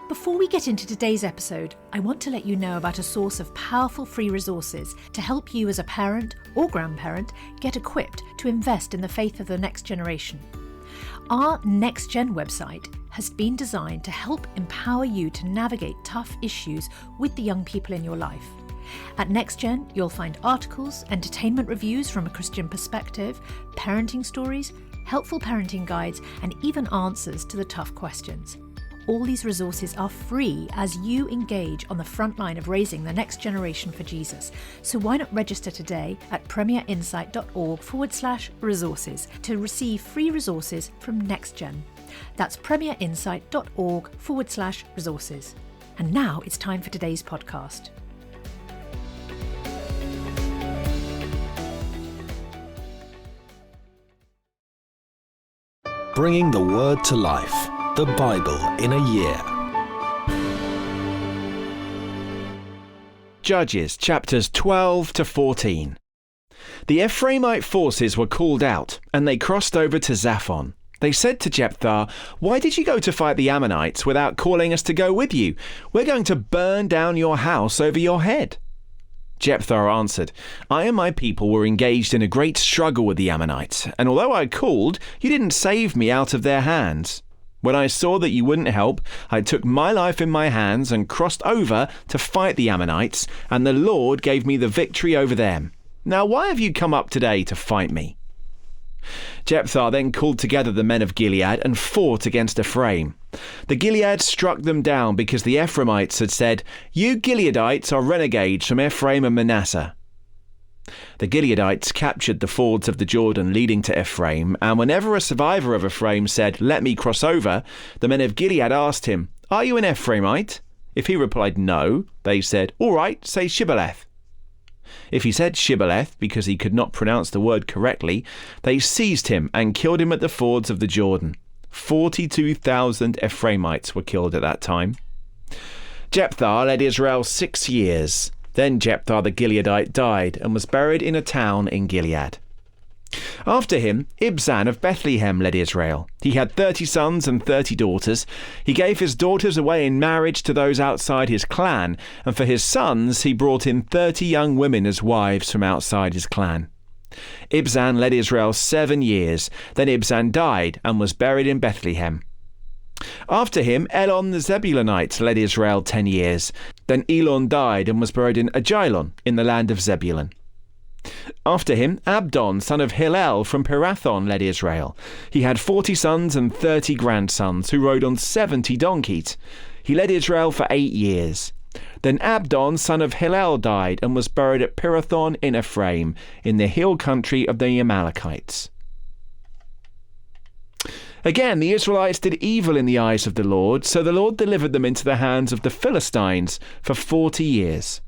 Before we get into today's episode, I want to let you know about a source of powerful free resources to help you as a parent or grandparent get equipped to invest in the faith of the next generation. Our Next Gen website has been designed to help empower you to navigate tough issues with the young people in your life. At NextGen, you'll find articles, entertainment reviews from a Christian perspective, parenting stories, helpful parenting guides, and even answers to the tough questions. All these resources are free as you engage on the front line of raising the next generation for Jesus. So why not register today at premierinsight.org/resources to receive free resources from NextGen. That's premierinsight.org/resources. And now it's time for today's podcast. Bringing the Word to life. The Bible in a year. Judges chapters 12 to 14. The Ephraimite forces were called out, and they crossed over to Zaphon. They said to Jephthah, "Why did you go to fight the Ammonites without calling us to go with you? We're going to burn down your house over your head." Jephthah answered, "I and my people were engaged in a great struggle with the Ammonites, and although I called, you didn't save me out of their hands. When I saw that you wouldn't help, I took my life in my hands and crossed over to fight the Ammonites, and the Lord gave me the victory over them. Now why have you come up today to fight me?" Jephthah then called together the men of Gilead and fought against Ephraim. The Gilead struck them down because the Ephraimites had said, "You Gileadites are renegades from Ephraim and Manasseh." The Gileadites captured the fords of the Jordan leading to Ephraim, and whenever a survivor of Ephraim said, "Let me cross over," the men of Gilead asked him, "Are you an Ephraimite?" If he replied no, they said, "All right, say Shibboleth." If he said Shibboleth because he could not pronounce the word correctly, they seized him and killed him at the fords of the Jordan. 42,000 Ephraimites were killed at that time. Jephthah led Israel 6 years. Then Jephthah the Gileadite died and was buried in a town in Gilead. After him, Ibzan of Bethlehem led Israel. He had 30 sons and 30 daughters. He gave his daughters away in marriage to those outside his clan, and for his sons he brought in 30 young women as wives from outside his clan. Ibzan led Israel 7 years. Then Ibzan died and was buried in Bethlehem. After him, Elon the Zebulunite led Israel 10 years. Then Elon died and was buried in Ajalon in the land of Zebulun. After him, Abdon, son of Hillel from Pirathon, led Israel. He had 40 sons and 30 grandsons who rode on 70 donkeys. He led Israel for 8 years. Then Abdon, son of Hillel, died and was buried at Pirathon in Ephraim, in the hill country of the Amalekites. Again, the Israelites did evil in the eyes of the Lord, so the Lord delivered them into the hands of the Philistines for 40 years.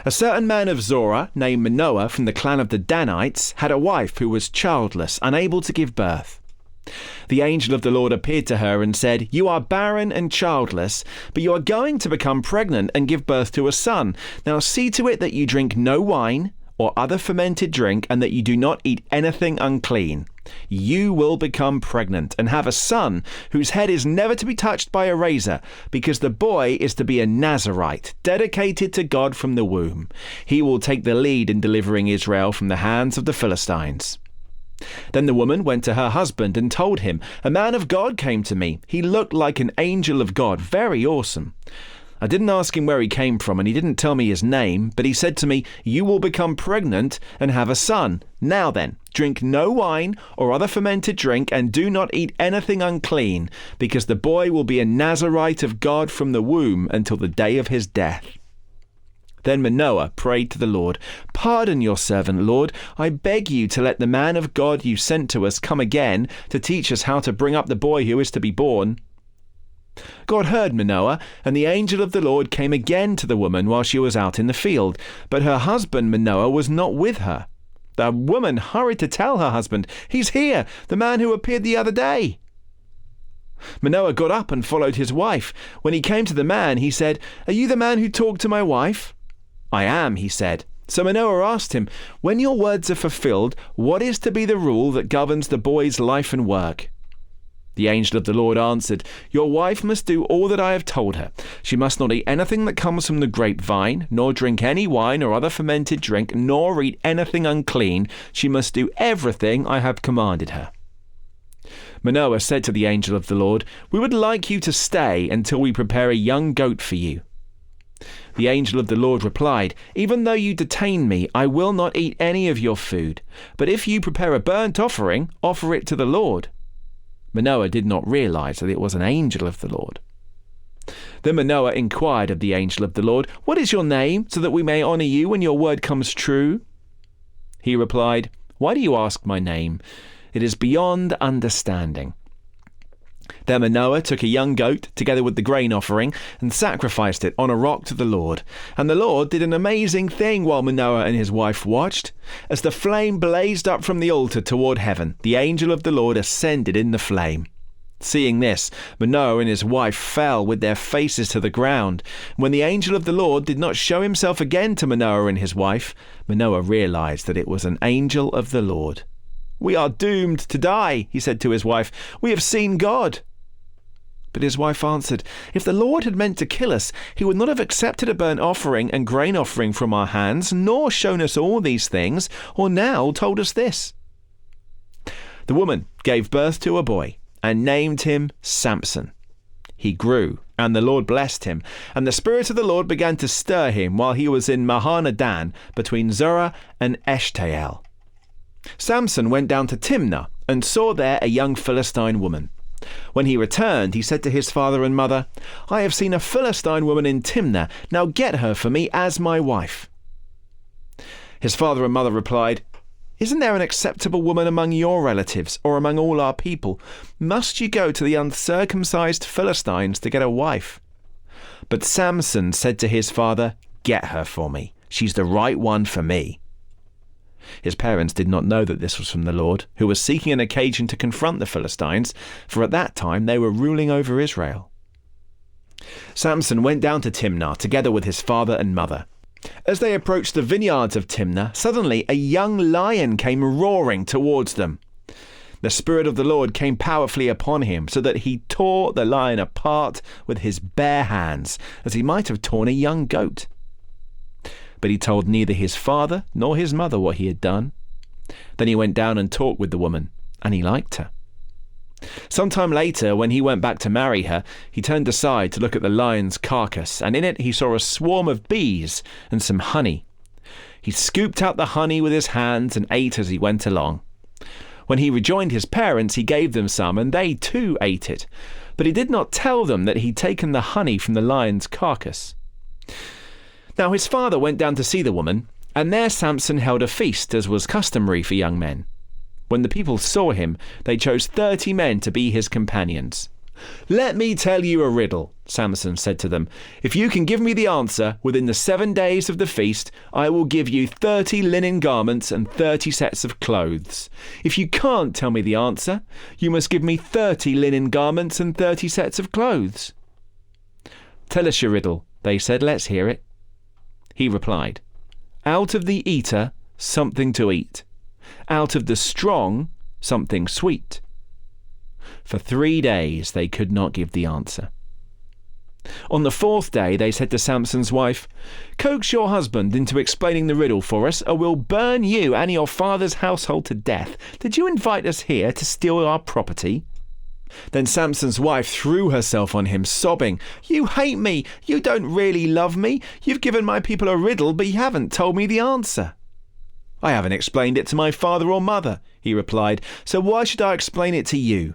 A certain man of Zorah, named Manoah, from the clan of the Danites, had a wife who was childless, unable to give birth. The angel of the Lord appeared to her and said, "You are barren and childless, but you are going to become pregnant and give birth to a son. Now see to it that you drink no wine or other fermented drink, and that you do not eat anything unclean. You will become pregnant and have a son whose head is never to be touched by a razor, because the boy is to be a Nazirite, dedicated to God from the womb. He will take the lead in delivering Israel from the hands of the Philistines." Then the woman went to her husband and told him, "A man of God came to me. He looked like an angel of God, very awesome. I didn't ask him where he came from, and he didn't tell me his name, but he said to me, 'You will become pregnant and have a son. Now then, drink no wine or other fermented drink, and do not eat anything unclean, because the boy will be a Nazirite of God from the womb until the day of his death.' Then Manoah prayed to the Lord, 'Pardon your servant, Lord. I beg you to let the man of God you sent to us come again to teach us how to bring up the boy who is to be born.' God heard Manoah, and the angel of the Lord came again to the woman while she was out in the field, but her husband Manoah was not with her. The woman hurried to tell her husband, 'He's here, the man who appeared the other day.' Manoah got up and followed his wife. When he came to the man, he said, 'Are you the man who talked to my wife?' 'I am,' he said. So Manoah asked him, 'When your words are fulfilled, what is to be the rule that governs the boy's life and work?' The angel of the Lord answered, "Your wife must do all that I have told her. She must not eat anything that comes from the grapevine, nor drink any wine or other fermented drink, nor eat anything unclean. She must do everything I have commanded her." Manoah said to the angel of the Lord, "We would like you to stay until we prepare a young goat for you." The angel of the Lord replied, "Even though you detain me, I will not eat any of your food. But if you prepare a burnt offering, offer it to the Lord." Manoah did not realize that it was an angel of the Lord. Then Manoah inquired of the angel of the Lord, "What is your name, so that we may honor you when your word comes true?" He replied, "Why do you ask my name? It is beyond understanding." Then Manoah took a young goat, together with the grain offering, and sacrificed it on a rock to the Lord. And the Lord did an amazing thing while Manoah and his wife watched. As the flame blazed up from the altar toward heaven, the angel of the Lord ascended in the flame. Seeing this, Manoah and his wife fell with their faces to the ground. When the angel of the Lord did not show himself again to Manoah and his wife, Manoah realized that it was an angel of the Lord. "We are doomed to die," he said to his wife. "We have seen God." But his wife answered, "If the Lord had meant to kill us, he would not have accepted a burnt offering and grain offering from our hands, nor shown us all these things, or now told us this." The woman gave birth to a boy and named him Samson. He grew, and the Lord blessed him, and the Spirit of the Lord began to stir him while he was in Mahaneh-dan, between Zorah and Eshtaol. Samson went down to Timnah and saw there a young Philistine woman. When he returned, he said to his father and mother, "I have seen a Philistine woman in Timnah. Now get her for me as my wife." His father and mother replied, "Isn't there an acceptable woman among your relatives or among all our people? Must you go to the uncircumcised Philistines to get a wife?" But Samson said to his father, "Get her for me. She's the right one for me." His parents did not know that this was from the Lord, who was seeking an occasion to confront the Philistines, for at that time they were ruling over Israel. Samson went down to Timnah together with his father and mother. As they approached the vineyards of Timnah, suddenly a young lion came roaring towards them. The Spirit of the Lord came powerfully upon him, so that he tore the lion apart with his bare hands, as he might have torn a young goat. But he told neither his father nor his mother what he had done. Then he went down and talked with the woman, and he liked her. Sometime later, when he went back to marry her, he turned aside to look at the lion's carcass, and in it he saw a swarm of bees and some honey. He scooped out the honey with his hands and ate as he went along. When he rejoined his parents, he gave them some, and they too ate it. But he did not tell them that he'd taken the honey from the lion's carcass. Now his father went down to see the woman, and there Samson held a feast, as was customary for young men. When the people saw him, they chose 30 men to be his companions. "Let me tell you a riddle," Samson said to them. "If you can give me the answer within the 7 days of the feast, I will give you 30 linen garments and 30 sets of clothes. If you can't tell me the answer, you must give me 30 linen garments and 30 sets of clothes." "Tell us your riddle," they said. "Let's hear it." He replied, "Out of the eater, something to eat. Out of the strong, something sweet." For 3 days they could not give the answer. On the 4th day they said to Samson's wife, "Coax your husband into explaining the riddle for us, or we'll burn you and your father's household to death. Did you invite us here to steal our property?" Then Samson's wife threw herself on him, sobbing, "You hate me! You don't really love me! You've given my people a riddle, but you haven't told me the answer." "I haven't explained it to my father or mother," he replied, "so why should I explain it to you?"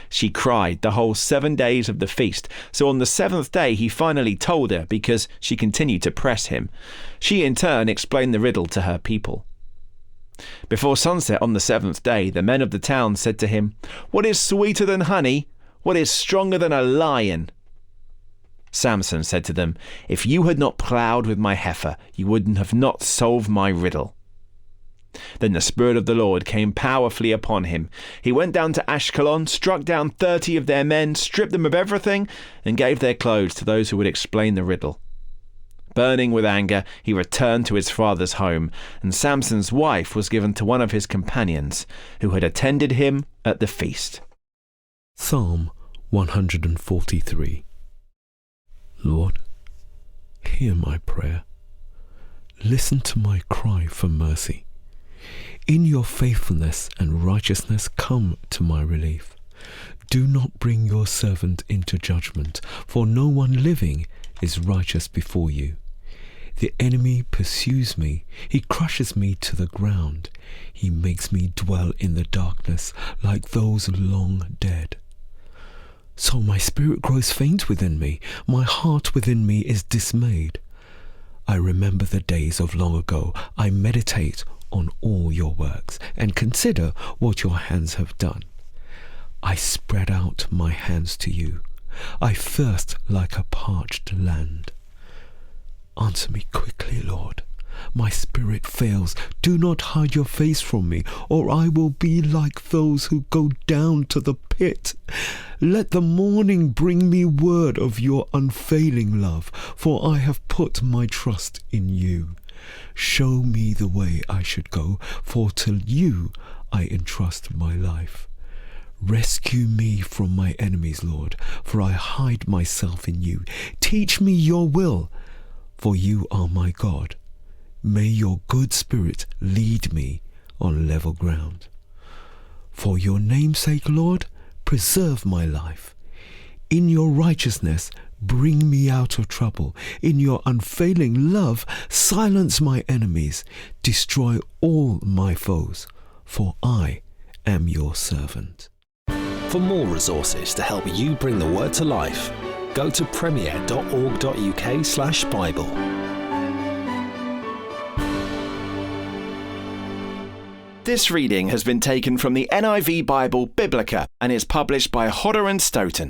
She cried the whole 7 days of the feast, so on the 7th day he finally told her, because she continued to press him. She in turn explained the riddle to her people. Before sunset on the 7th day, the men of the town said to him, "What is sweeter than honey? What is stronger than a lion?" Samson said to them, "If you had not ploughed with my heifer, you would have not solved my riddle." Then the Spirit of the Lord came powerfully upon him. He went down to Ashkelon, struck down 30 of their men, stripped them of everything, and gave their clothes to those who would explain the riddle. Burning with anger, he returned to his father's home, and Samson's wife was given to one of his companions, who had attended him at the feast. Psalm 143. Lord, hear my prayer. Listen to my cry for mercy. In your faithfulness and righteousness come to my relief. Do not bring your servant into judgment, for no one living is righteous before you. The enemy pursues me, he crushes me to the ground. He makes me dwell in the darkness like those long dead. So my spirit grows faint within me, my heart within me is dismayed. I remember the days of long ago, I meditate on all your works and consider what your hands have done. I spread out my hands to you. I thirst like a parched land. Answer me quickly, Lord. My spirit fails. Do not hide your face from me, or I will be like those who go down to the pit. Let the morning bring me word of your unfailing love, for I have put my trust in you. Show me the way I should go, for to you I entrust my life. Rescue me from my enemies, Lord, for I hide myself in you. Teach me your will, for you are my God. May your good spirit lead me on level ground. For your name's sake, Lord, preserve my life. In your righteousness, bring me out of trouble. In your unfailing love, silence my enemies. Destroy all my foes, for I am your servant. For more resources to help you bring the word to life, go to premier.org.uk/Bible. This reading has been taken from the NIV Bible Biblica and is published by Hodder and Stoughton.